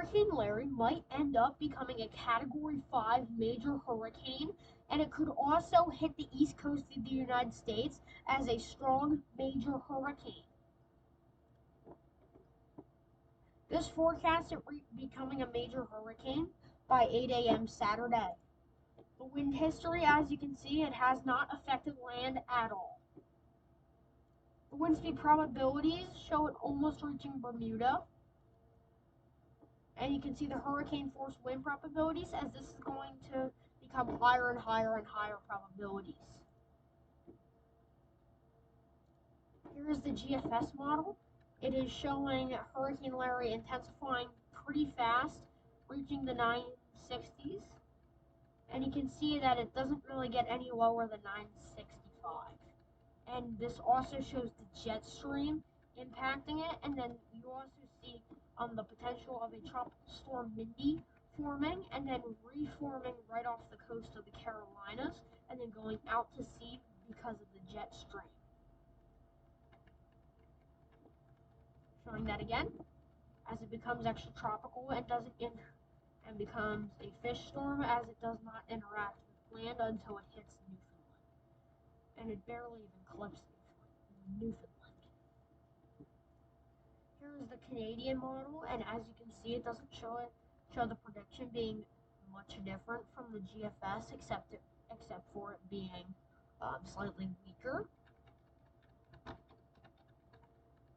Hurricane Larry might end up becoming a Category 5 major hurricane, and it could also hit the east coast of the United States as a strong major hurricane. This forecasts it becoming a major hurricane by 8 a.m. Saturday. The wind history, as you can see, it has not affected land at all. The wind speed probabilities show it almost reaching Bermuda. And you can see the hurricane force wind probabilities as this is going to become higher and higher and higher probabilities. Here is the GFS model. It is showing Hurricane Larry intensifying pretty fast, reaching the 960s. And you can see that it doesn't really get any lower than 965. And this also shows the jet stream impacting it, and then you also see the potential of a tropical storm Mindy forming and then reforming right off the coast of the Carolinas and then going out to sea because of the jet stream. Showing that again, as it becomes extratropical and becomes a fish storm, as it does not interact with land until it hits Newfoundland, and it barely even clips Newfoundland. Here is the Canadian model, and as you can see, it doesn't show the prediction being much different from the GFS, except for it being slightly weaker.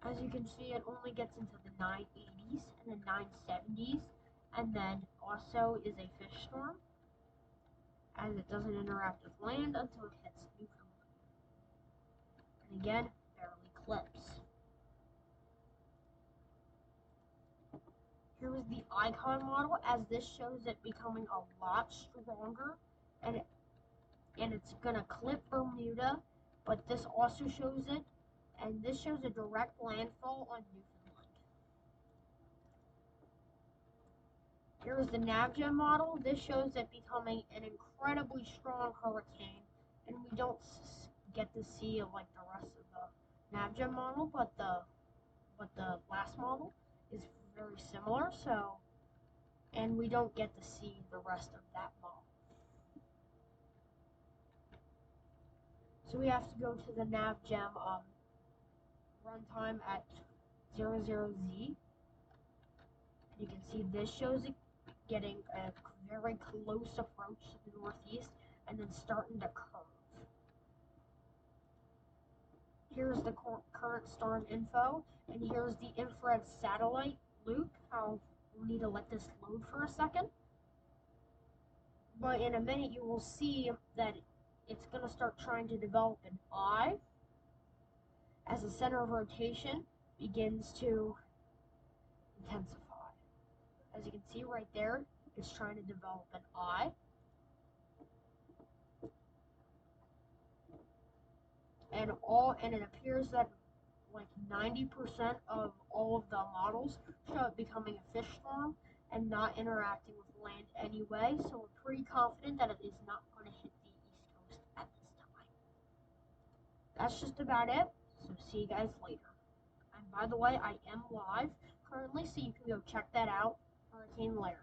As you can see, it only gets into the 980s and the 970s, and then also is a fish storm, as it doesn't interact with land until it hits Newfoundland. And again, barely clips. Here is the icon model, as this shows it becoming a lot stronger, and it's gonna clip Bermuda, but this also shows it, and this shows a direct landfall on Newfoundland. Here is the NavGem model. This shows it becoming an incredibly strong hurricane, and we don't get to see like the rest of the NavGem model, but the last model is very similar, and we don't get to see the rest of that model. So we have to go to the NavGem runtime at 00Z. And you can see this shows it getting a very close approach to the northeast and then starting to curve. Here's the current storm info, and here's the infrared satellite loop. We'll need to let this load for a second. But in a minute, you will see that it's going to start trying to develop an eye as the center of rotation begins to intensify. As you can see right there, it's trying to develop an eye. And it appears that like 90% of all of the models show it becoming a fish storm and not interacting with land anyway, so we're pretty confident that it is not going to hit the East Coast at this time. That's just about it, so see you guys later. And by the way, I am live currently, so you can go check that out, Hurricane Larry.